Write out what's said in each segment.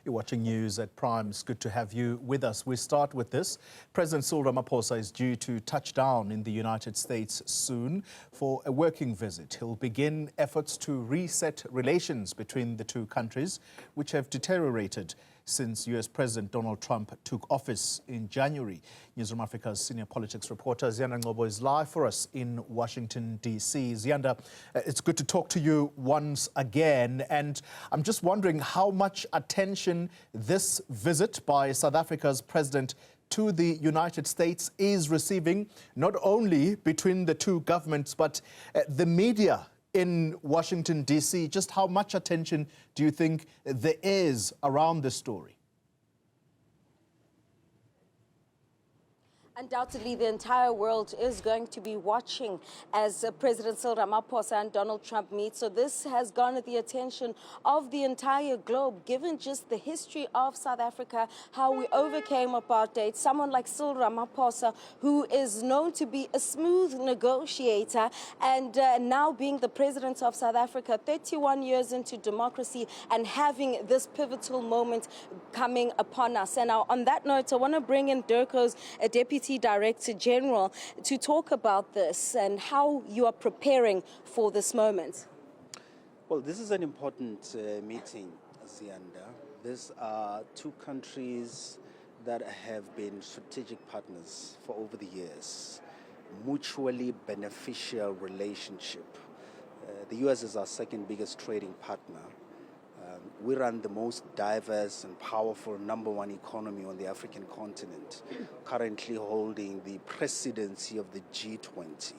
You're watching news at Prime. It's good to have you with us. We start with this. President Cyril Ramaphosa is due to touch down in the United States soon for a working visit. He'll begin efforts to reset relations between the two countries, which have deteriorated since US President Donald Trump took office in January. Newzroom Afrika's senior politics reporter Ziyanda Ngcobo is live for us in Washington, D.C. Ziyanda, it's good to talk to you once again. And I'm just wondering how much attention this visit by South Africa's president to the United States is receiving, not only between the two governments, but the media in Washington, D.C. Just how much attention do you think there is around this story? Undoubtedly, the entire world is going to be watching as President Cyril Ramaphosa and Donald Trump meet. So this has garnered the attention of the entire globe, given just the history of South Africa, how we overcame apartheid. Someone like Cyril Ramaphosa, who is known to be a smooth negotiator, and now being the president of South Africa, 31 years into democracy, and having this pivotal moment coming upon us. And now, on that note, I want to bring in DIRCO's Deputy Director General to talk about this and how you are preparing for this moment. Well, this is an important meeting, Ziyanda. These are two countries that have been strategic partners for over the years, mutually beneficial relationship. The U.S. is our second biggest trading partner. We run the most diverse and powerful #1 economy on the African continent, currently holding the presidency of the G20.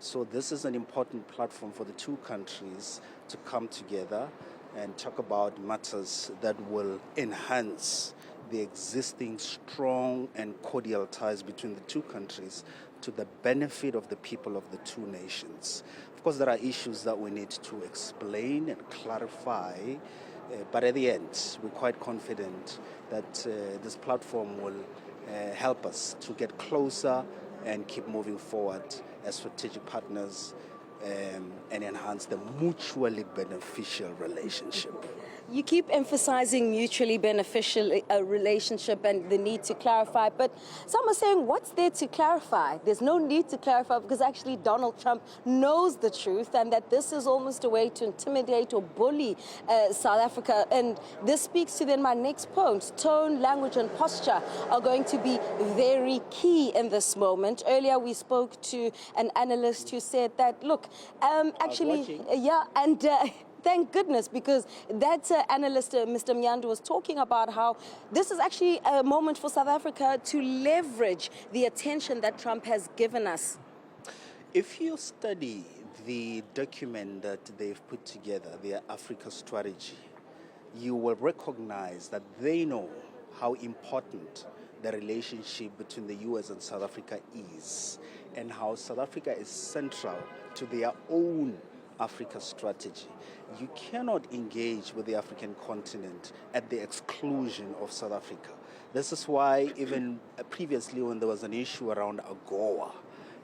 So this is an important platform for the two countries to come together and talk about matters that will enhance the existing strong and cordial ties between the two countries to the benefit of the people of the two nations. Of course, there are issues that we need to explain and clarify, but at the end, we're quite confident that this platform will help us to get closer and keep moving forward as strategic partners and enhance the mutually beneficial relationship. You keep emphasizing mutually beneficial relationship and the need to clarify, but some are saying, what's there to clarify? There's no need to clarify because actually Donald Trump knows the truth and that this is almost a way to intimidate or bully South Africa. And this speaks to then my next point. Tone, language and posture are going to be very key in this moment. Earlier we spoke to an analyst who said that, look, thank goodness, because that analyst, Mr. Ziyanda, was talking about how this is actually a moment for South Africa to leverage the attention that Trump has given us. If you study the document that they've put together, their Africa strategy, you will recognize that they know how important the relationship between the U.S. and South Africa is, and how South Africa is central to their own Africa strategy. You cannot engage with the African continent at the exclusion of South Africa. This is why even previously when there was an issue around AGOA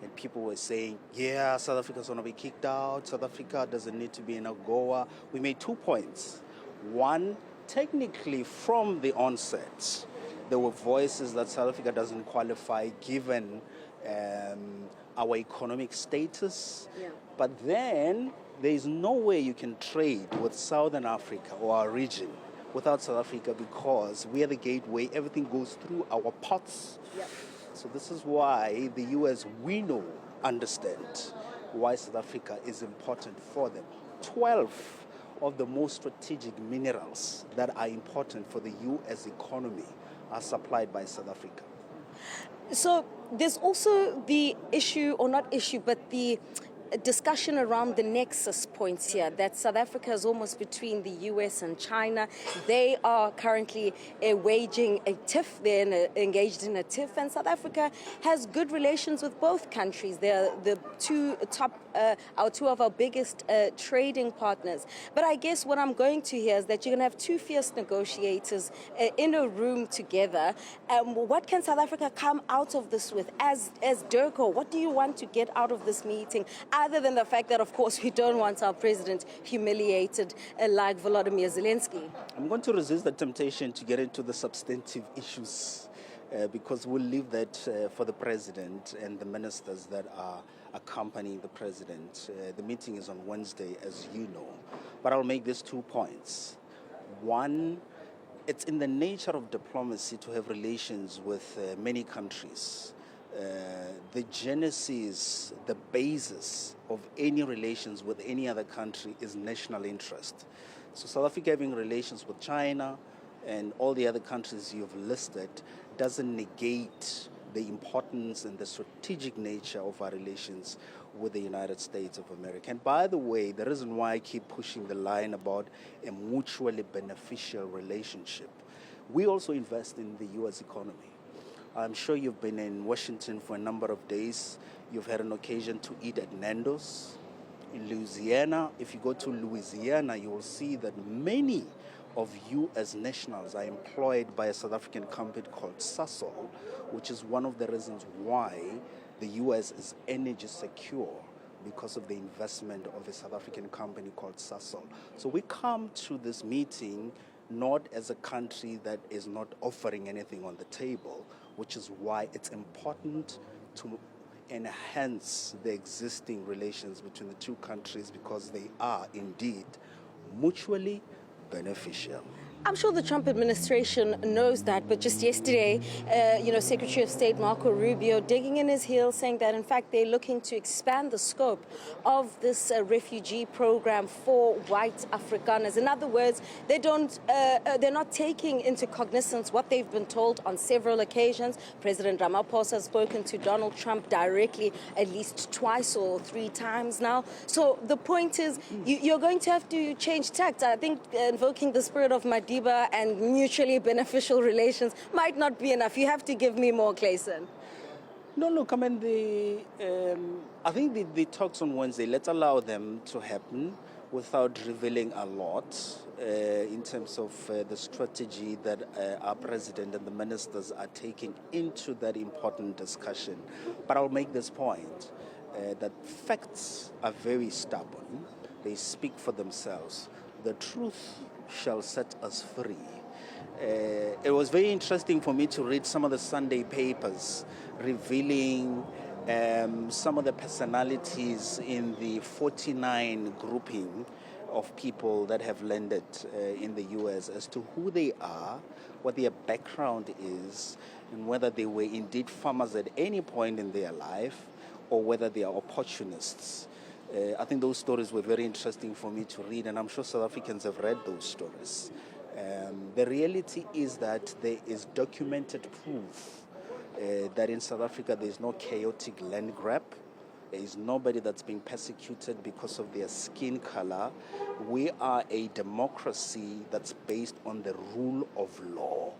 and people were saying, yeah, South Africa's going to be kicked out, South Africa doesn't need to be in AGOA, we made 2 points. One, technically from the onset, there were voices that South Africa doesn't qualify given our economic status. Yeah. But then there is no way you can trade with Southern Africa or our region without South Africa because we are the gateway. Everything goes through our ports. Yep. So this is why the U.S., we know, understand why South Africa is important for them. 12 of the most strategic minerals that are important for the U.S. economy are supplied by South Africa. So there's also the issue, or not issue, but the discussion around the nexus points here, that South Africa is almost between the US and China. They are currently waging a tiff. They're engaged in a tiff, and South Africa has good relations with both countries. They're the two of our biggest trading partners. But I guess what I'm going to hear is that you're going to have two fierce negotiators in a room together. What can South Africa come out of this with? As DIRCO, what do you want to get out of this meeting? other than the fact that, of course, we don't want our president humiliated like Volodymyr Zelensky? I'm going to resist the temptation to get into the substantive issues because we'll leave that for the president and the ministers that are accompanying the president. The meeting is on Wednesday, as you know. But I'll make these 2 points. One, it's in the nature of diplomacy to have relations with many countries. The genesis, the basis of any relations with any other country is national interest. So South Africa having relations with China and all the other countries you've listed doesn't negate the importance and the strategic nature of our relations with the United States of America. And by the way, the reason why I keep pushing the line about a mutually beneficial relationship, we also invest in the U.S. economy. I'm sure you've been in Washington for a number of days. You've had an occasion to eat at Nando's. In Louisiana, if you go to Louisiana, you will see that many of U.S. nationals are employed by a South African company called Sasol, which is one of the reasons why the U.S. is energy secure, because of the investment of a South African company called Sasol. So we come to this meeting not as a country that is not offering anything on the table, which is why it's important to enhance the existing relations between the two countries, because they are indeed mutually beneficial. I'm sure the Trump administration knows that, but just yesterday, Secretary of State Marco Rubio digging in his heels, saying that in fact they're looking to expand the scope of this refugee program for white Afrikaners. In other words, they're not taking into cognizance what they've been told on several occasions. President Ramaphosa has spoken to Donald Trump directly at least twice or 3 times now. So the point is, you're going to have to change tact. I think invoking the spirit of Madiba and mutually beneficial relations might not be enough. You have to give me more, Clayson. No, look, I mean, I think the talks on Wednesday, let's allow them to happen without revealing a lot in terms of the strategy that our president and the ministers are taking into that important discussion. But I'll make this point, that facts are very stubborn. They speak for themselves. The truth shall set us free. It was very interesting for me to read some of the Sunday papers revealing some of the personalities in the 49 grouping of people that have landed in the U.S. as to who they are, what their background is, and whether they were indeed farmers at any point in their life or whether they are opportunists. I think those stories were very interesting for me to read, and I'm sure South Africans have read those stories. The reality is that there is documented proof that in South Africa there is no chaotic land grab. There is nobody that's being persecuted because of their skin color. We are a democracy that's based on the rule of law.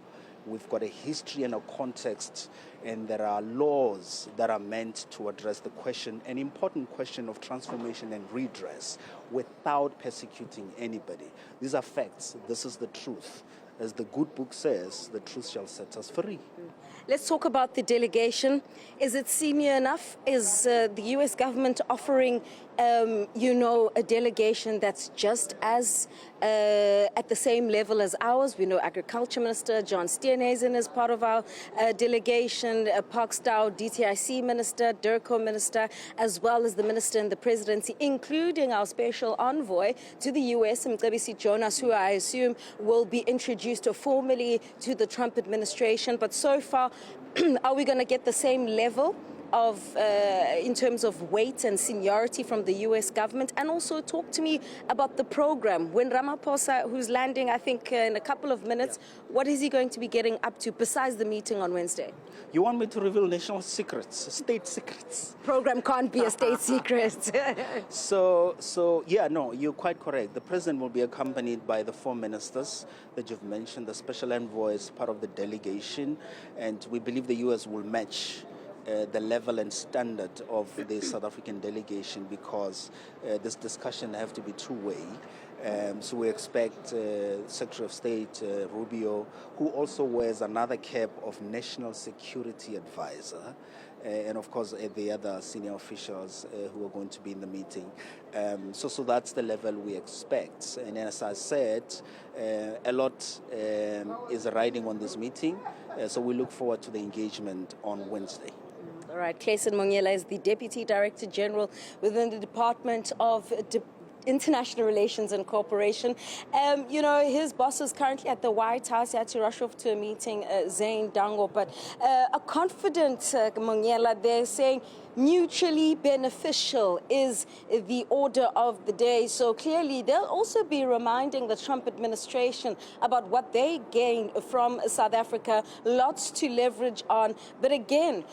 We've got a history and a context, and there are laws that are meant to address the question, an important question of transformation and redress without persecuting anybody. These are facts. This is the truth. As the good book says, the truth shall set us free. Let's talk about the delegation. Is it senior enough? Is the U.S. government offering, a delegation that's just as at the same level as ours? We know Agriculture Minister John Steenhuisen is part of our delegation, Park Stow, DTIC Minister, DIRCO Minister, as well as the Minister in the Presidency, including our Special Envoy to the U.S., Ngcobo Jonas, who I assume will be introduced formally to the Trump administration. But so far, are we going to get the same level of, in terms of weight and seniority from the U.S. government? And also talk to me about the program. When Ramaphosa, who's landing, I think, in a couple of minutes, what is he going to be getting up to besides the meeting on Wednesday? You want me to reveal national secrets, state secrets? Program can't be a state secret. No, you're quite correct. The president will be accompanied by the 4 ministers that you've mentioned. The special envoy is part of the delegation, and we believe the U.S. will match the level and standard of the South African delegation, because this discussion have to be two-way. So we expect Secretary of State Rubio, who also wears another cap of National Security Advisor, and of course the other senior officials who are going to be in the meeting. So that's the level we expect. And as I said, a lot is riding on this meeting, so we look forward to the engagement on Wednesday. All right, Clayson Monyela is the Deputy Director General within the Department of International Relations and Cooperation. You know, his boss is currently at the White House. He had to rush off to a meeting, Ziyanda, but a confident Monyela there saying mutually beneficial is the order of the day. So clearly they'll also be reminding the Trump administration about what they gain from South Africa, lots to leverage on. But again,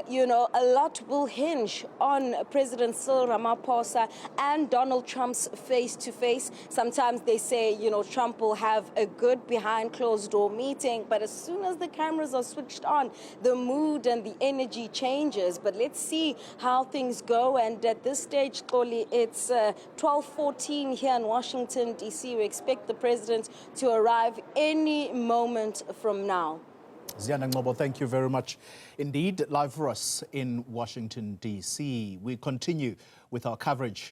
you know, a lot will hinge on President Cyril Ramaphosa and Donald Trump's face-to-face. Sometimes they say, you know, Trump will have a good behind closed door meeting, but as soon as the cameras are switched on, the mood and the energy changes. But let's see how things go. And at this stage, Xoli, it's 12:14 here in Washington, D.C. We expect the president to arrive any moment from now. Ziyanda Ngcobo, thank you very much indeed. Live for us in Washington, D.C. We continue with our coverage